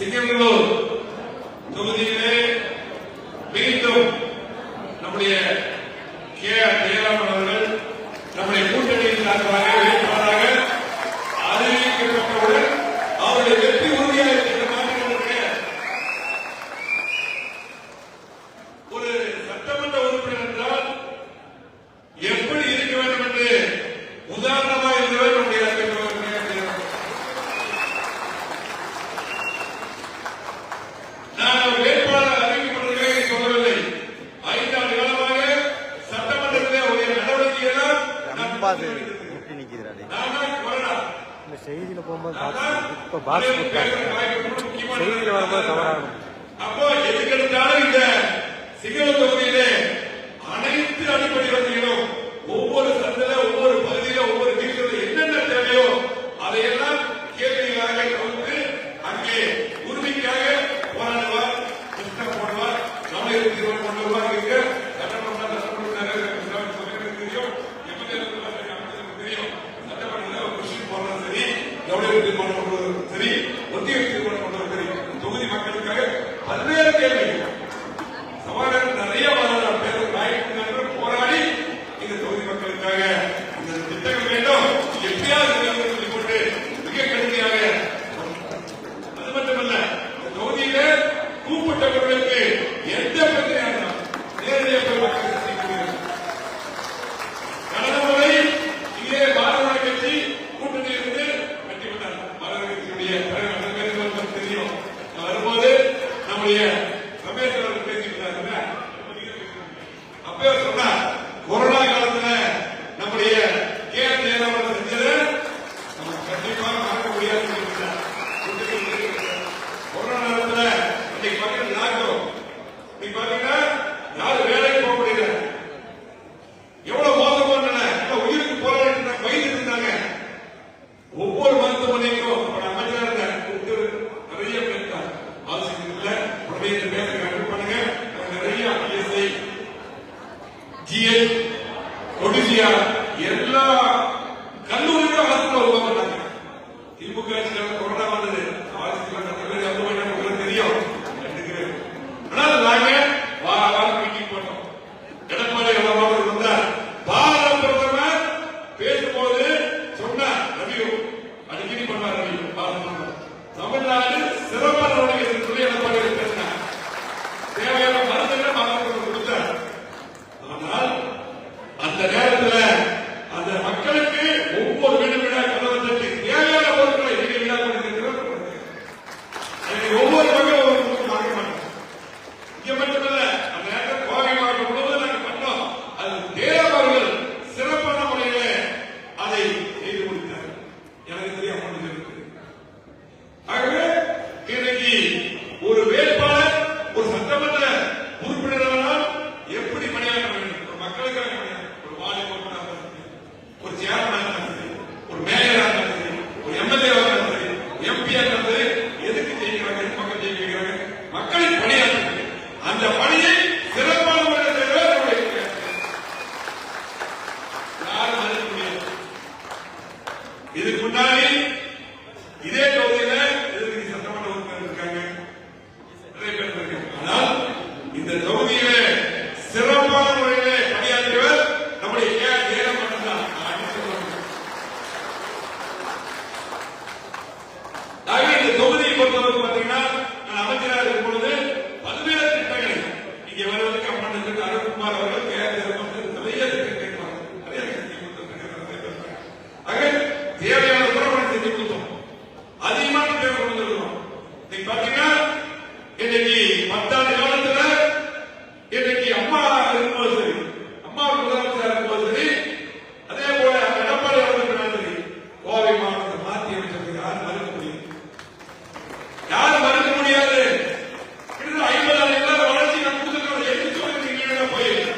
சிங்கங்களூர் தொகுதியிலே மீண்டும் நம்முடைய ஜெயராமன் அவர்கள் நம்முடைய கூட்டணியின் சார்பாக வேட்பாளராக அறிவிக்கப்பட்டவுடன் அவருடைய வெற்றி உறுதியாக இருக்கிற மாநிலங்களுடைய ஒரு சட்டமன்ற உறுப்பினர் என்றால் எப்படி இருக்க வேண்டும் என்று உதாரணமாக இருந்தவர் நம்முடைய நான் வேட்பாளர் அறிவிக்கப்பட்டதை சொல்லவில்லை. 5 ஆண்டு காலமாக சட்டமன்றத்தில் உடைய நடவடிக்கையெல்லாம் இந்த செய்தியில போகும்போது இப்ப பாக்ஸ் செய்தியில வரும்போது தவறாகும். அப்போ எதுக்கெடுத்தாலும் இந்த சிங்கள தொகுதியிலே அனைத்து அடிப்படை வசதிகளும் ஒவ்வொரு சட்டத்தில் ஒவ்வொரு பகுதியில ஒவ்வொரு வீட்டில் என்னென்ன தேவையோ அதையெல்லாம் கேள்விகளாக வந்து அங்கே உரிமைக்காக போராடுவார், திட்டம் போடுவார், தமிழக தீர்மானம் கொண்டு வருவார். தெரியும், தெரியும், சட்டமன்றத்தில் ஒரு கொஸ்டின் போடுறது சரி, கவனிப்பு தீர்மானம் கொண்டு வருவது சரி, ஒத்திகை தீர்மானம் கொண்டு வருவது சரி, தொகுதி மக்களுக்காக பல்வேறு கேள்விகள் சவால்கள் நிறைய பேர் போராடி இந்த தொகுதி மக்களுக்காக இந்த திட்டங்கள் வேண்டும் எப்படியாவது கொண்டு மிக கடுமையாக. அது மட்டுமல்ல, இந்த தொகுதியில கூப்பிட்டவர்களுக்கு எந்த பிரச்சனையாக நேரடியாக கடந்த முறை இங்கே பாரத கட்சி கூட்டணியில் இருந்து வெற்றி பெற்றார். பாரத கட்சியுடைய தலைவர் தெரியும். வரும்போது நம்முடைய ரமேஷ் அவர்கள் பேசிவிட்டார். அப்பவே சொன்னார், கொரோனா காலத்துல நம்முடைய ஜெயராமன் செஞ்சது நம்ம கண்டிப்பாக மறக்க முடியாது. கொரோனா நேரத்தில் இன்னைக்கு பாத்தீங்கன்னா லாக்டவுன், இன்னைக்கு பாத்தீங்கன்னா யாரும் வேலைக்கு போக முடியல. எவ்வளவு மோசமான உயிருக்கு போராடி வைத்து இருந்தாங்க. ஒவ்வொரு மருத்துவமனைக்கும் அமைச்சராக நிறைய பேர் அவசியம் இல்லை. உடனே இந்த பேரை கண்டு பண்ணுங்க. நிறைய பிஎஸ்ஐ, ஜிஎல், ஒடிசியா எல்லா கல்லூரிகளும் ஹாஸ்பிட்டல் உருவாக்குறாங்க. திமுக கொரோனா வந்தது தெரியும். ஆனால் நாங்க மீட்டிங் போட்டோம். எடப்பாடி வந்தார். பாரத பிரதமர் பேசும்போது சொன்னார், ரவி அடிக்கடி பண்ணார். ரவி தமிழ்நாடு சிறப்பான சொல்லி எடப்பாடி பேசினார். தேவையான மருந்துகளை பாரத கொடுத்தார். ஆனால் அந்த நேரத்தில் அந்த மக்களுக்கு ஒவ்வொரு வீடு வீடாக கலவரத்திற்கு தேவையான பொருட்களை ஒவ்வொரு மக்களும் ஒரு மாற்ற மாட்டோம். இங்க மட்டுமல்ல, அந்த நேரத்தில் கோவை மாவட்டம் முழுவதும் நாங்கள் பண்ணோம். அது தேவர்கள் சிறப்பான முறையில அதை செய்து முடித்தார். எனக்கு தெரியாம ஆகவே இன்னைக்கு ஒரு வேட்பாளர் ஒரு சட்டமன்ற உறுப்பினரால் எப்படி பணியாற்ற வேண்டும், ஒரு மக்களுக்காக பணியாற்ற, ஒரு வார்டு உறுப்பினராக சரி, ஒரு சேர்மனாக சரி, ஒரு மேயராக சரி, ஒரு எம்எல்ஏவாக சரி, எம்பியாக சரி, எதுக்கு ஜெயிக்கிறாங்க, மக்கள் ஜெயிக்கிறாங்க, மக்களின் பணியாற்ற அந்த பணியை சிறப்பான முறையில் செய்வார். யாரும் மறுக்க முடியாது. இதுக்கு முன்னாடி இதே தொகுதியில சட்டமன்ற உறுப்பினர் இருக்காங்க, நிறைய பேர் இருக்காங்க. ஆனால் இந்த தொகுதியில சிறப்பான முறையிலே பணியாற்றியவர் நம்முடைய ஜெயராமன் தான். இந்த தொகுதியை பொறுத்தவரை பார்த்தீங்கன்னா, நான் அமைச்சராக இருக்கும் பொழுது பல்வேறு திட்டங்களை இங்கே வருவதற்கு அம்மன் அருண்குமார் அவர்கள் நிறைய திட்டங்கள் தேவையான உறவுகளை செஞ்சு கொடுத்தோம். அதிகமான பேர் கொண்டு வந்துருக்கோம். இன்னைக்கு பாத்தீங்கன்னா, இன்னைக்கு 10 ஆண்டு காலத்துல இன்னைக்கு அம்மா இருக்கும்போது சரி, அம்மா முதலமைச்சர் இருக்கும்போது சரி, அதே போல எடப்பாடி அவர்கள் சரி, கோவை மாவட்டத்தை மாற்றி அமைச்சது யாரும் மறுக்க முடியும்? யாரும் மறுக்க முடியாது. 50 ஆண்டு வளர்ச்சி நான் கொடுத்துருக்கோம். எட்டு சொல்லுங்க போயிருக்கு.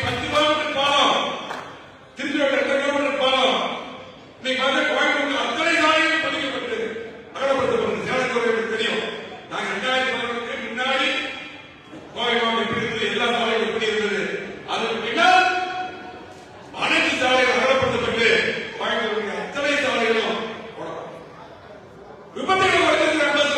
10 கிலோமீட்டர் பாலம், திருச்சி 2 கிலோமீட்டர் பாலம், இன்னைக்கு வந்து கோயம்புத்தூர் அத்தனை சாலைகளும் பதிக்கப்பட்டு அகலப்படுத்தப்பட்டது. சேலத்துறைக்கு தெரியும். நாங்கள் 2011 முன்னாடி கோவை மாவட்டம் எப்படி இருந்தது, எல்லா சாலைகளும் எப்படி இருந்தது, அதற்கு பின்னால் அனைத்து சாலைகள் அகலப்படுத்தப்பட்டு கோயம்புத்தூர் அத்தனை சாலைகளும் விபத்துகள் வருகிறது.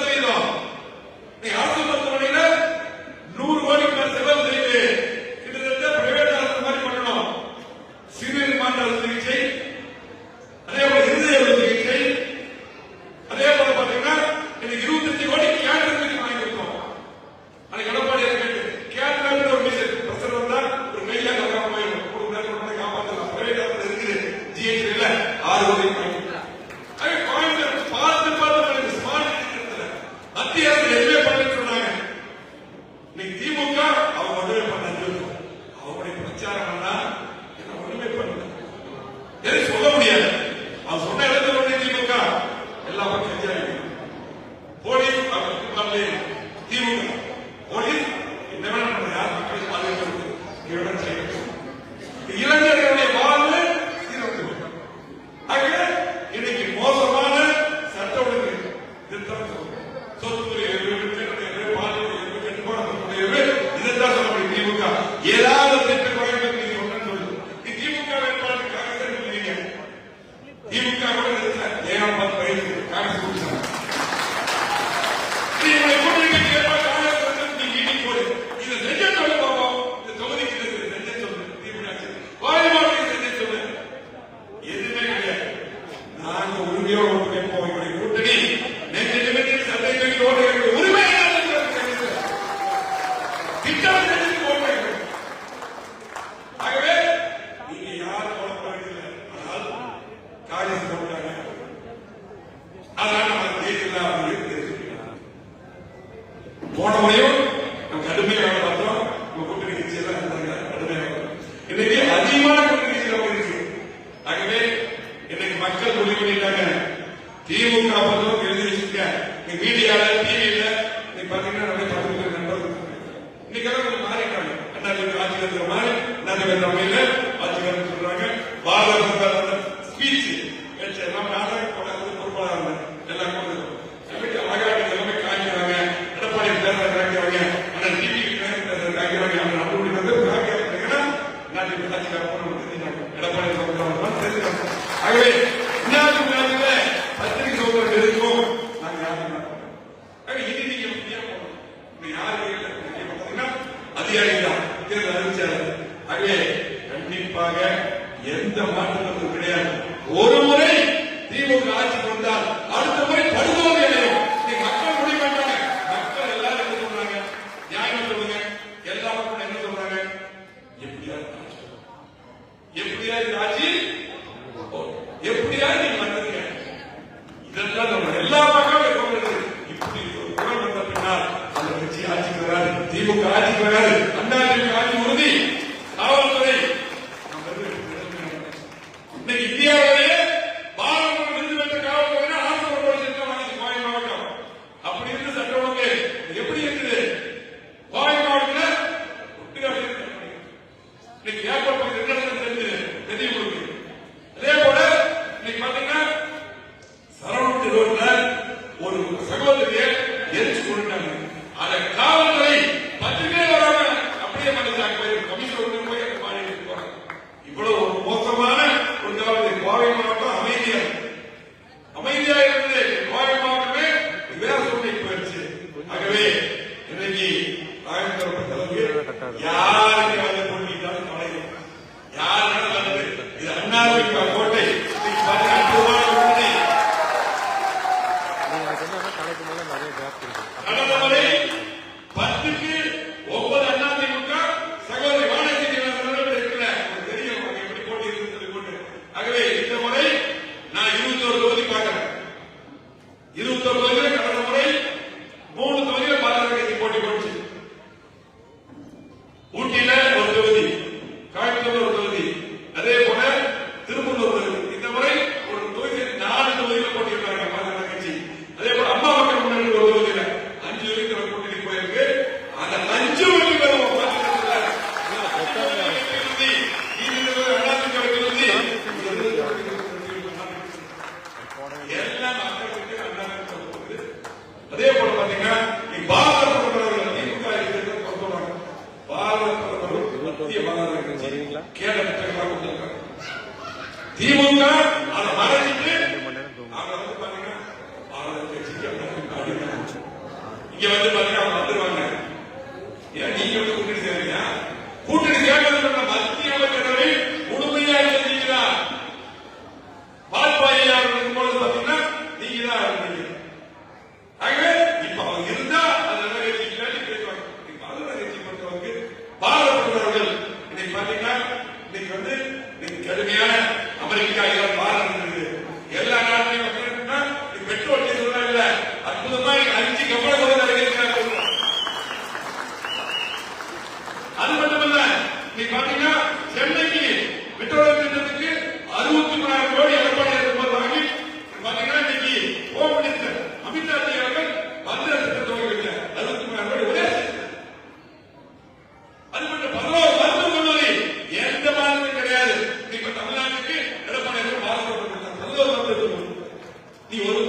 போன முறையும் நம்ம கடுமையாக வேலை பார்த்தோம். நம்ம கூட்டணி கட்சி எல்லாம் கடுமையாக இன்னைக்கு அதிகமான கூட்டணி கட்சிகள் இருக்கு. ஆகவே இன்னைக்கு மக்கள் முடிவு பண்ணிட்டாங்க. திமுக பக்கம் எழுதி வச்சிருக்க மீடியால டிவியில இன்னைக்கு பாத்தீங்கன்னா நிறைய பத்திரிகை நண்பர்கள் இன்னைக்கு கொஞ்சம் மாறிட்டாங்க. அண்ணாதிமுக ஆட்சியில் இருக்கிற மாதிரி அண்ணாதிமுக தமிழ்ல ஆட்சிகள் சொல்றாங்க. பாரத ஸ்பீச் எல்லாம் நாடகம் பொறுப்பாளர் எல்லாம் அழகாக எல்லாமே காய்க்கிறாங்க. எடப்பாடி பேசுற காய்க்கிறாங்க. ஆனா டிவி பேசுற காய்க்கிறாங்க. அப்படி வந்து காய்க்கிறாங்கன்னா அண்ணாதிமுக ஆட்சிக்காரங்க எடப்பாடி தெரிஞ்சுக்காங்க. ஆகவே அண்ணாதிமுக பத்திரிகை சோதனை இருக்கும். நாங்க யாரும் இது நீங்க யாரு பார்த்தீங்கன்னா அதிகாரிகள் தான் தேர்தல் அறிவிச்சாரு. ஆகவே கண்டிப்பாக எந்த மாற்றமும் கிடையாது. ஒரு முறை திமுக ஆட்சிக்கு வந்தால் அடுத்த முறை படுதோல்வி அடையும். மக்கள் முடிவு பண்ணிட்டாங்க. மக்கள் எல்லாரும் என்ன சொல்றாங்க? நியாயம் சொல்லுங்க. எல்லா மக்களும் என்ன சொல்றாங்க? எப்படியா இந்த ஆட்சி எப்படியா நீங்க வந்தீங்க? இதெல்லாம் நம்ம எல்லா மக்களும் இப்படி ஒரு குணம் வந்த பின்னால் அந்த கட்சி ஆட்சிக்கு வராது. திமுக ஆட்சிக்கு வராது. அண்ணாதிமுக ஆட்சி உறுதி. காவல்துறை இன்னைக்கு இந்தியாவிலேயே பாராளுமன்ற விருது பெற்ற காவல்துறை ஆசிரியர் கோவை மாவட்டம். அப்படி இருந்து சட்ட ஒழுங்கு எப்படி இருக்குது? கோவை மாவட்டத்தில் இன்னைக்கு ஏற்பட்ட தெரியும் கொடுக்கு. அதே போல இன்னைக்கு பாத்தீங்கன்னா சரவணி ரோட்ல ஒரு சகோதரியை எரிச்சு கொண்டுட்டாங்க. அதை காவல்துறை பத்திரிகை வராம அப்படியே மனிதாங்க கமிஷனர் போய் அந்த மாநில போறாங்க. இவ்வளவு ஒரு மோசமான ஒரு காவல்துறை. கோவை மாவட்டம் அமைதியா இருந்து கோவை மாவட்டமே வேற சூழ்நிலை போயிடுச்சு. ஆகவே இன்னைக்கு யாருக்கு அதை போட்டிட்டாலும் கவலை யாருனாலும் வந்தது இது அண்ணாதிமுக கோட்டை. கடந்த முறை 10க்கு 9 அதிமுக சகோதரி வானதி இருக்கிற தெரியும் எப்படி போட்டி இருக்கு. ஆகவே இந்த முறை நான் 21 தொகுதி பார்க்கிறேன். 21 தொகுதியில் கடந்த முறை 3 தொகுதியில் பாரதிய கட்சி போட்டி போச்சு. ஊட்டியில ஒரு தொகுதி, கோயம்புத்தூர் ஒரு தொகுதி, அதே போல திருப்பூர் ஒரு தொகுதி. இந்த முறை ஒரு தொகுதி 4 தொகுதியில் போட்டியிட்டாங்க பாரதிய கட்சி. அதே போல அம்மா மக்கள் முன்னணி ஒரு தொகுதியில 5 தொகுதிகள் கூட்டணி போயிருக்கு. அந்த 5 தொகுதிகள் எல்லாம் மக்களுக்கு அதே போல பாத்தீங்கன்னா பாரத பிரதமர் திமுக பொறுத்தவரை பாரத பிரதமர் மத்திய பாரத கட்சி கேடகமாக கொண்டிருக்காங்க. திமுக அதை மறைச்சிட்டு அவங்க வந்து பாத்தீங்கன்னா பாரத கட்சிக்கு இங்க வந்து பாத்தீங்கன்னா அவங்க வந்துருவாங்க. ஏன் நீங்க வந்து கூட்டணி சேருங்க? கூட்டணி சேர்க்கறது மத்திய அமைச்சரவை முழுமையா செஞ்சீங்களா? வாஜ்பாய் இருக்கும்போது பாத்தீங்கன்னா நீங்க தான் இருந்தீங்க. ஆகவே இப்ப அவங்க இருந்தா அது கட்சி பேசுவாங்க. பாரத கட்சி பொறுத்தவரைக்கு பாரத பிரதமர்கள் இன்னைக்கு பாத்தீங்கன்னா இன்னைக்கு வந்து கடுமையான அமெரிக்கா இதெல்லாம் பாரதம் இருக்குது. எல்லா நாட்டிலையும் பெட்ரோல் டீசல் இல்ல அற்புதமா 5 கப்பலை கொண்டு இருக்கிறாங்க. அது மட்டுமல்ல இன்னைக்கு பாத்தீங்கன்னா சென்னைக்கு பெட்ரோல் திட்டத்துக்கு 63,000 கோடி எடப்பாடி இருக்கும்போது வாங்கி பாத்தீங்கன்னா இன்னைக்கு ஹோம் மினிஸ்டர் அமித்ஷா அவர்கள் மத்திய திட்டத்தை 63,000 கோடி ஒரே. அது மட்டும் 11 மருத்துவ கல்லூரி எந்த மாநிலம் கிடையாது. இப்ப தமிழ்நாட்டுக்கு எடப்பாடி அவர்கள் பாதிக்கப்பட்டிருக்காங்க. 11 மருத்துவ நீ ஒரு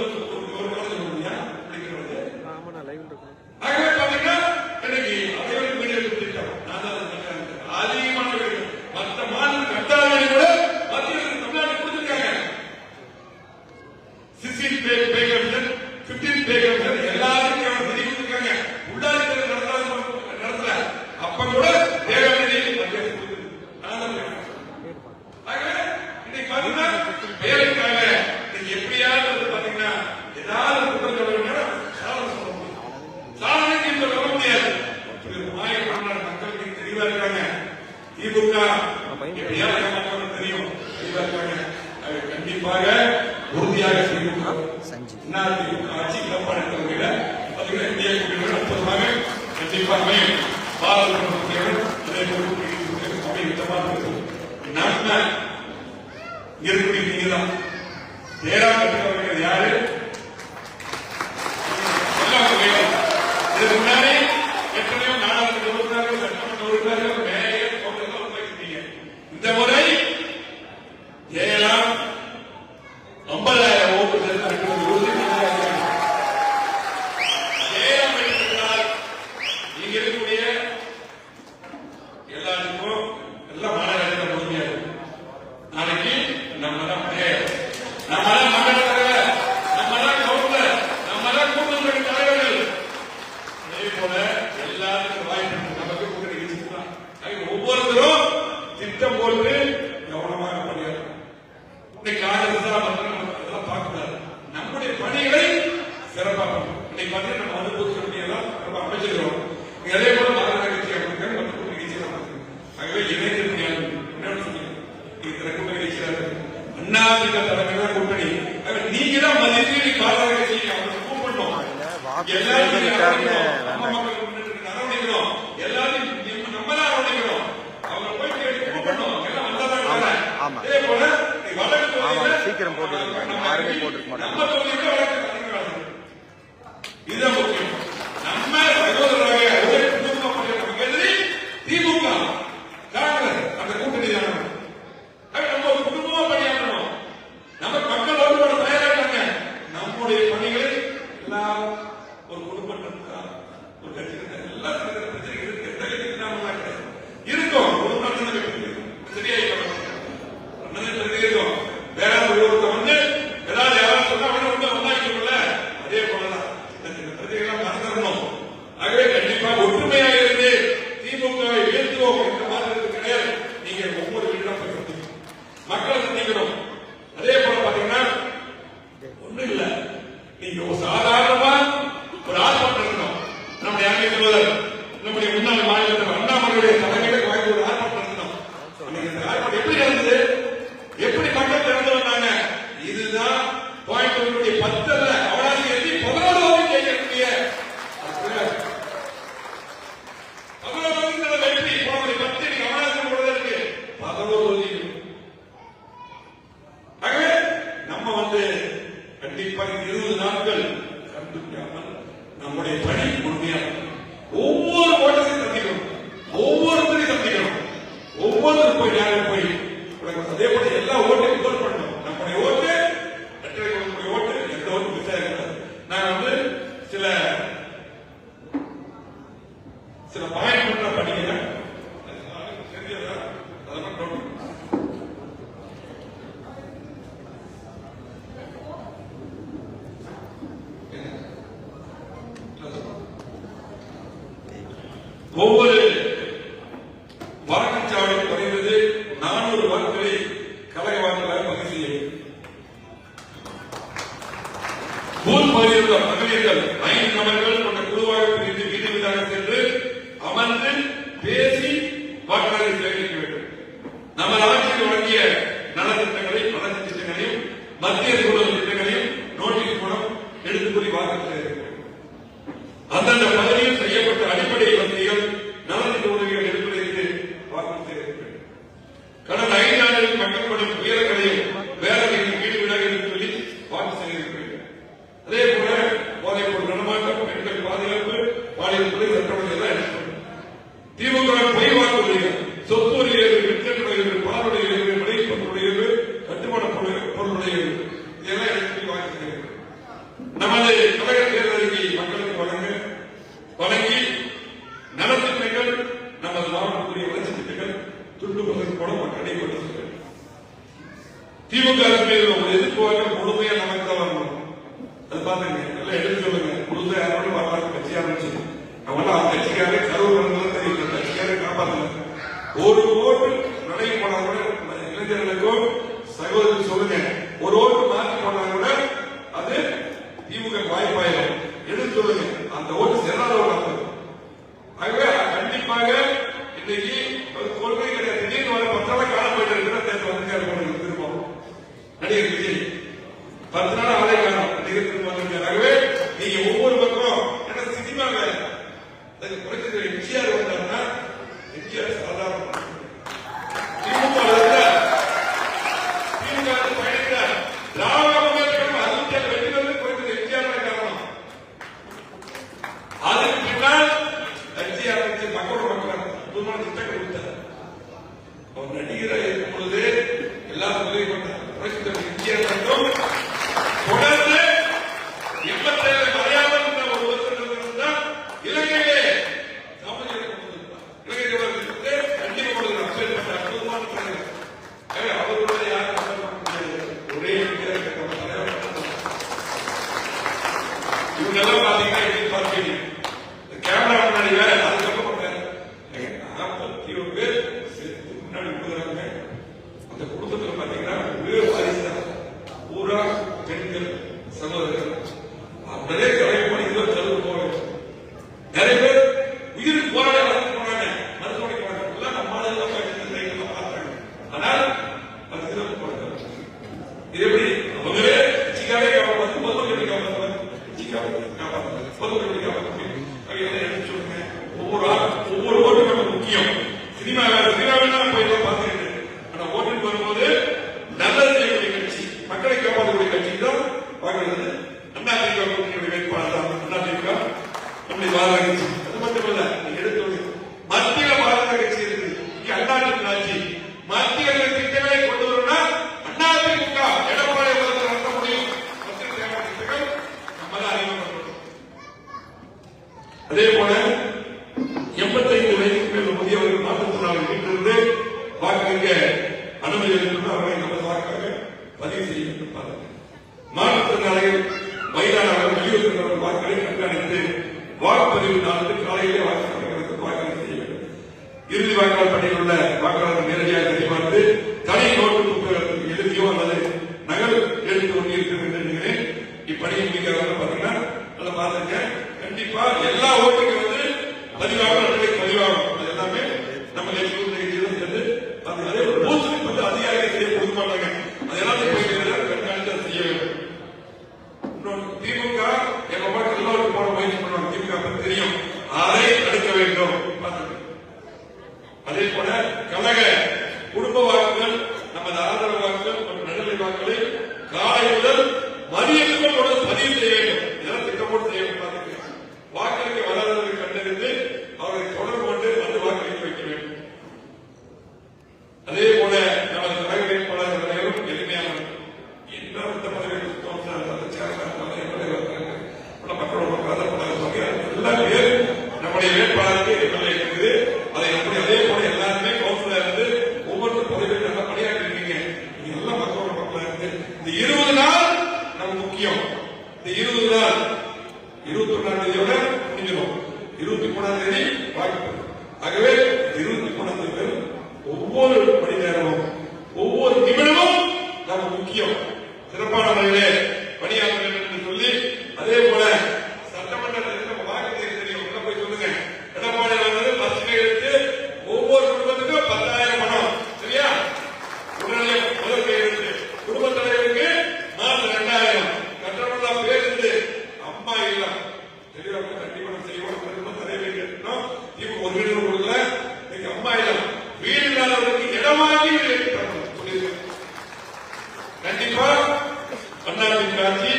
ஆகவே பாத்தீங்கன்னா இன்னைக்கு அனைவரும் மீடியம் திட்டம் அதிகமான மற்ற மாநில கட்டாளங்களை கூட மத்திய தமிழ்நாடு கொடுத்திருக்காங்க. 16 பே கமிஷன் 15 பே கமிஷன் எல்லாருக்கும் நிதி கொடுத்திருக்காங்க. உள்ளாட்சி நடத்தல அப்ப கூட வேளாண்மை மத்திய ஆகவே இன்னைக்கு பாத்தீங்கன்னா வேலைக்காக இன்னைக்கு எப்படியாவது வந்து பாத்தீங்கன்னா ஏதாவது குற்றம் சொல்ல வேண்டிய சாதனை சொல்ல முடியாது. மக்களுக்கு தெளிவா இருக்காங்க. திமுக எப்படியாவது தெரியும் தெளிவா இருக்காங்க. கண்டிப்பாக உறுதியாக திமுக ஆட்சி காப்பாற்ற இந்திய கூட்டணி அற்புதமாக கண்டிப்பாக பாராளுமன்ற நம்ம இருக்கக்கூடிய நீங்க தான் நேரா கட்டுறது யாரு இதுக்கு முன்னாடி எத்தனையோ நாடாளுமன்ற உறுப்பினர்கள் சட்டமன்ற உறுப்பினர்கள் மேயர் போன்றதெல்லாம் உருவாக்கிட்டீங்க. இந்த முறை ஜெயலலிதா 50,000 ஓட்டுகள் இருக்கிறது உறுதியாக இங்க இருக்கக்கூடிய எல்லாருக்கும் எல்லாம் மாநகராட்சி முழுமையா நாளைக்கு நம்ம தான் மேயர், நம்ம தான் மண்டல தலைவர், நம்ம தான் கவுன்சிலர், நம்ம தான் கூட்டணி தலைவர்கள். அதே போல எல்லாருக்கும் வாய்ப்பு நமக்கு கூட்டணி வச்சுக்கலாம். ஒவ்வொருத்தரும் திட்டம் போட்டு கவனமாக பணியாற்றும். இன்னைக்கு காங்கிரஸ் அதெல்லாம் பார்க்கக்கூடாது. நம்முடைய பணிகளை சிறப்பாக பண்ணணும். இன்னைக்கு பார்த்தீங்கன்னா நம்ம அனுபவத்திற்கு எல்லாம் ரொம்ப அமைச்சிருக்கிறோம். அதே போல மாநகர கட்சி அமைக்க மற்ற கூட்டணி கட்சிகள் ஆகவே இணைந்திருக்க கூட்டணி கட்சியாக அண்ணாதிக தலைமையில கூட்டணி நீங்க தான் மதிப்பு மாநகர கட்சி அவங்க கூப்பிடணும். எல்லாரும் அரவணைக்கணும். எல்லாத்தையும் நம்ம தான் அரவணைக்கணும். அவங்க போய் கேட்டு கூப்பிடணும். எல்லாம் வந்தாதான். அதே போல வழக்கு சீக்கிரம் போட்டு நம்ம தொகுதியில வழக்கு இதுதான் முக்கியம். நம்ம சகோதரராக திமுக காங்கிரஸ் அந்த கூட்டணி தான். நம்ம ஒரு குடும்பமா பணியாற்றணும். நம்ம மக்கள் ஒருவோட தயாராக நம்முடைய பணிகளை எல்லாம் ஒரு குடும்பம் ஒரு கட்சி எல்லாம் பிரச்சனை இருக்கும். குடும்பம் சரியா இருக்கும். வேற ஒருத்தர் வந்து ஏதாவது யாராவது சொன்னா வந்து ஒன்னாக்கல. அதே போலதான் பிரச்சனைகள் மறந்துடணும். ஆகவே கண்டிப்பாக ஒற்றுமையாக இருந்து திமுகவை வீழ்த்துவோம் என்ற மாதிரி கிடையாது. நீங்க ஒவ்வொரு வீடும் மக்களை சந்திக்கணும். அதே போல பாத்தீங்கன்னா ஒண்ணும் இல்ல, நீங்க சாதாரணமா ஒரு ஆர்ப்பாட்டம் இருக்கணும். நம்முடைய அன்னை சொல்வதர் நம்முடைய முன்னாள் மாநில அண்ணாமலையுடைய தலைமையில வாய்ப்பு ஒரு ஆர்ப்பாட்டம் இருக்கணும். இந்த ஆர்ப்பாட்டம் எப்படி நடந்தது, எப்படி மக்கள் திறந்து வந்தாங்க? இதுதான் கோயம்புத்தூருடைய 10 அல்ல, அவனாசி எட்டி 11 கேட்கக்கூடிய 11 வெற்றி போனது 10 அவனாசி போடுவதற்கு 11. ஆகவே நம்ம வந்து கண்டிப்பாக 20 நாட்கள் கண்டுபிடிக்காமல் நம்முடைய பணி முழுமையாக ஒவ்வொரு ஓட்டத்தையும் சந்திக்கணும். ஒவ்வொருத்தரையும் சந்திக்கணும். ஒவ்வொருத்தரும் போய் நேரம் போய் அதே போல எல்லா ஓட்டையும் கோல் பண்ணணும். நம்முடைய ஓட்டு வெற்றி கொடுக்கக்கூடிய ஓட்டு எந்த ஓட்டு மிஸ் ஆகக்கூடாது. நான் வந்து சில பாயிண்ட் பண்ண படிக்கிறேன். ஒவ்வொரு வாக்குச்சாவடி குறைந்தது 400 வாக்குகளை கழக வாக்குகளாக பதிவு செய்யும். பூத் பகுதியில் உள்ள மகளிர்கள் 5 நபர்கள் கொண்ட குழுவாக பிரிந்து வீடு வீடாக சென்று அமர்ந்து பேசி வாக்குகளை சேகரிக்க வேண்டும். நமது ஆட்சியில் வழங்கிய நலத்திட்டங்களை வளர்ச்சி திட்டங்களையும் மத்திய சூழல் திட்டங்களையும் நோட்டீஸ் மூலம் எடுத்துக்கூறி வாக்கு சேகரிக்க வேண்டும். அந்தந்த பகுதியில் செய்யப்பட்ட அடிப்படை வசதிகள் நலத்திட்ட உதவிகள் எடுத்துரைத்து வாக்கு சேகரிக்க வேண்டும். கடந்த 5 ஆண்டுகளில் மக்கள் படும் துயரங்களையும் வேலைகளின் வீடு வீடாக எடுத்து சொல்லி வாக்கு சேகரிக்க வேண்டும். அதே போல போதைப் பொருள் நடமாட்டம், பெண்கள் பாதுகாப்பு, பாலியல் துறை சட்டமன்ற எல்லாம் திமுக பொய் வாக்கு உரிமைகள், சொத்து உரிமைகள், வெற்றி பாலுடைய மழை பொருளுடைய கட்டுமான பொருளுடைய இதெல்லாம் எடுத்து வாக்கு சேகரிக்க. நமது கழக தேர்தல் அறிக்கை மக்களுக்கு வழங்கி நலத்திட்டங்கள் நமது மாவட்டத்துடைய வளர்ச்சி திட்டங்கள் துண்டு போட மக்களை கொண்டு செல்ல வேண்டும். திமுக அரசு எதிர்ப்பு முழுமையா நமக்கு தான் வரணும். அது பாத்துங்க எல்லாம் எடுத்து சொல்லுங்க. புதுசா யாரோட வரலாறு கட்சி ஆரம்பிச்சு அவங்களாம் கட்சிக்காரே கருவு தெரியும். கட்சிக்காரே காப்பாத்தல. ஒரு ஓட்டு நடைய போனா கூட இளைஞர்களுக்கும் சகோதரி சொல்லுங்க, ஒரு ஓட்டு மாற்றி போனா கூட அது திமுக வாய்ப்பாயிரும். எடுத்து சொல்லுங்க, அந்த ஓட்டு செல்லாத ஓட்டு. ஆகவே கண்டிப்பாக இன்னைக்கு கொள்கை கிடையாது. திடீர்னு வர 10 நாள் காலம் போயிட்டு இருக்கிற தேர்தல் வந்து திருப்போம். நடிகர் விஜய் 10 நாள் ஆலை காலம் நடிகர் திரும்ப. ஆகவே நீங்க ஒவ்வொரு பக்கம் சினிமாவில் குறைஞ்ச இவங்க எல்லாம் பாத்தீங்கன்னா எப்படி பார்ப்பீங்க கேமரா முன்னாடி வேற அது சொல்லப்பட்டாரு 41 பேர் முன்னாடி கொடுக்குறாங்க. அந்த குடும்பத்துல பாத்தீங்கன்னா ஒரே வாரிசு பூரா பெண்கள் சகோதரர்கள் அப்படியே கலைப்பு பண்ணி தழுவு போவாங்க. நிறைய பேர் உயிருக்கு போராட வளர்த்து போனாங்க, மருத்துவமனை போனாங்க, எல்லாம் நம்மளால எல்லாம் பார்த்தாங்க. ஆனால் அது சிறப்பு போடுறாங்க. இது எப்படி அவங்களே சிக்காவே காப்பாற்று பொதுமக்களை காப்பாற்றுவாங்க, சிக்காவை காப்பாற்று பொதுமக்களை காப்பாற்று எடுத்து சொல்லுங்க. ஒவ்வொரு ஓட்டும் நமக்கு முக்கியம். சினிமாவில் தான் போய் பார்த்துக்கிட்டு ஆனா ஓட்டுக்கு வரும்போது நல்லது செய்யக்கூடிய கட்சி, மக்களை காப்பாற்றக்கூடிய கட்சி தான் பார்க்கறது. அதிமுக கூட்டணி வேட்பாளர் தான் அதிமுக நம்முடைய பாரத கட்சி. அது மட்டுமல்ல, நீங்க எடுத்து மத்திய பாரத கட்சி இருக்கு, அண்ணாதிமுக ஆட்சி. மத்திய திட்டங்களை கொண்டு வரணும்னா அதிமுக எடப்பாடி நடத்த முடியும். நம்ம தான் அறிமுகம். அதே போல 85 வயதுக்கு மேல் முதியவர்கள் மாற்றுத்திறனாளி வீட்டிலிருந்து வாக்களிக்க அனுமதி அளித்து அவர்களை நமது வாக்காக பதிவு செய்ய வேண்டும். மாற்றுத்திறனாளிகள் வயதானவர்கள் வெளியூர் வாக்குகளை கண்காணித்து வாக்குப்பதிவு நாளுக்கு காலையிலே வாக்களிக்க செய்ய வேண்டும். இறுதி வாக்காளர் பட்டியலில் உள்ள வாக்காளர்கள் நேரடியாக சரிபார்த்து தனி நோட்டு புத்தகத்துக்கு எழுதியோ அல்லது நகல் எடுத்து கொண்டு இருக்கிறது என்று நினைக்கிறேன். இப்பணியை முடிக்கிறவங்க பாத்தீங்கன்னா நல்லா பாத்துங்க. கண்டிப்பா எல்லா ஓட்டுக்கு பதிவாகும், அது எல்லாமே நம்ம சேர்ந்து அதே பூத்துக்கு அதிகாரிகள் செய்ய கொடுக்க மாட்டாங்க. அது எல்லாத்தையும் போய் கண்காணித்து செய்ய வேண்டும். திமுக எங்க மக்கள் எல்லோரும் போட முயற்சி பண்ணுவாங்க. திமுக தெரியும், அதை தடுக்க வேண்டும். அதே போல கழக குடும்ப வாக்குகள், நமது ஆதரவு வாக்குகள் மற்றும் நடுநிலை வாக்குகளை காலை முதல் மதியத்துக்குள் பதிவு செய்ய வேண்டும். இதெல்லாம் திட்டப்போட்டு செய்ய வேண்டும். வாக்களிக்க வராதவர்களை கண்டறிந்து அவர்களை தொடர்பு கொண்டு வந்து வாக்களிக்க வைக்க வேண்டும். அதே போல நமது கழக வேட்பாளர்கள் அனைவரும் எளிமையானவர். என்ன பதவிகள் நம்முடைய வேட்பாளருக்கு எம்எல்ஏ இருக்குது. அதை எப்படி அதே போல எல்லாருமே கவுன்சிலர் இருந்து ஒவ்வொரு பதவியில் நல்லா பணியாற்றி இருக்கீங்க. நீங்க எல்லாம் மக்களோட மக்களா இருந்து இந்த 20 நாள் நமக்கு முக்கியம். இந்த 20 நாள் 21ஆம் தேதியோட முடிஞ்சிடும். 23ஆம் தேதி வாய்ப்பு. ஆகவே 23ஆம் தேதி ஒவ்வொரு மணி நேரமும் ஒவ்வொரு நிமிடமும் நமக்கு முக்கியம். சிறப்பான முறையிலே பணியாற்ற வேண்டும் என்று சொல்லி, அதே போல சட்டமன்றத்தில் நம்ம வாக்குறுதி தெரியும். போய் சொல்லுங்க, எடப்பாடி பஸ் எடுத்து ஒவ்வொரு குடும்பத்துக்கும் 10,000 பணம். சரியா? உடனே முதல் கையெழுத்து குடும்ப தலைவருக்கு மாதம் 2,000. கட்டணம் பேருந்து அம்மா இல்லம் தெளிவா கண்டிப்பா செய்வோம். குடும்ப தலைவர் கேட்டோம். இப்போ ஒரு வீடு கொடுக்கல. இன்னைக்கு அம்மா இல்லம் வீடு இல்லாதவருக்கு இடம் வாங்கி சொல்லியிருக்கேன். கண்டிப்பா அதிமுக ஆட்சி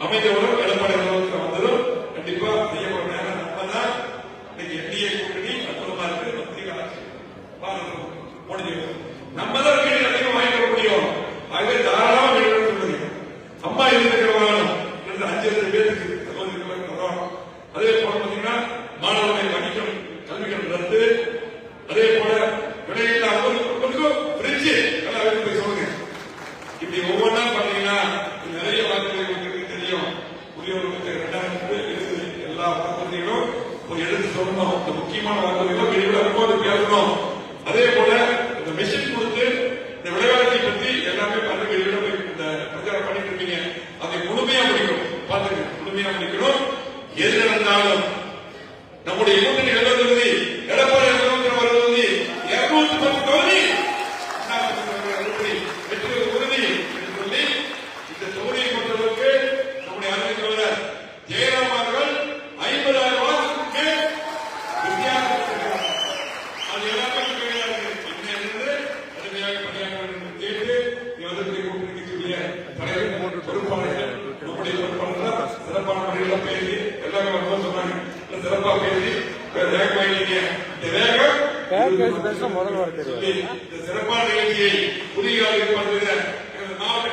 அமைந்தவுடன் எடப்பாடி வந்ததும் கண்டிப்பா செய்யப்படும். நேரம் நம்மதான் இன்னைக்கு என்டிஏ கூட்டணி அற்புதமா இருக்கு. மத்திய ஆட்சி நம்ம தான் வீடு அதிகம் வாங்கிக்க முடியும். ஆகவே தாராளமா வீடு சொல்லுங்க. அம்மா இருக்கிற வாகனம் 5 பேருக்கு தரோம். அதே போல பாத்தீங்கன்னா மாணவர்களை படிக்கும் கல்விகள் ரத்து. அதே போல விலையில்லா பிரிட்ஜ் எல்லாம் போய் சொல்லுங்க. இப்படி ஒவ்வொன்றா பாத்தீங்கன்னா நிறைய வாக்குறுதிகள் தெரியும். புதியவர்களுக்கு 2000 இருக்குது. எல்லா வாக்குறுதிகளும் ஒரு எடுத்து சொல்லணும். இந்த முக்கியமான வாக்குறுதிகள் வெளியில போது பேசணும். அதே போல இந்த மெஷின் கொடுத்து இந்த விளையாட்டை பற்றி எல்லாமே பல்வேறு இந்த பிரச்சாரம் பண்ணிட்டு இருக்கீங்க. அதை முழுமையா முடிக்கணும். பாத்துங்க, முழுமையா முடிக்கணும். எது நடந்தாலும் நம்முடைய கூட்டணி எழுதுவது எடப்பாடி வருவது 210 தொகுதி வெற்றி உறுதி என்று சொல்லி இந்த தொகுதியை பொறுத்தவருக்கு நம்முடைய அறிவித்தவர் ஜெயராம் அவர்கள் 50,000 வாக்குக்கு வித்தியாசம். அது எல்லாமே கடுமையாக பணியாற்ற வேண்டும் கேட்டு கூட்டணிக்கு சொல்லிய தலைவர் பொறுப்பாளர்கள் நம்முடைய பொறுப்பாளர்கள் சிறப்பான முறையில் பேசி எல்லாமே சொன்னாங்க. சிறப்பாக பேசி வேகமாக இந்த வேகம் சிறப்பான நிகழ்ச்சியை புதிய மாவட்ட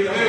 தலைவர்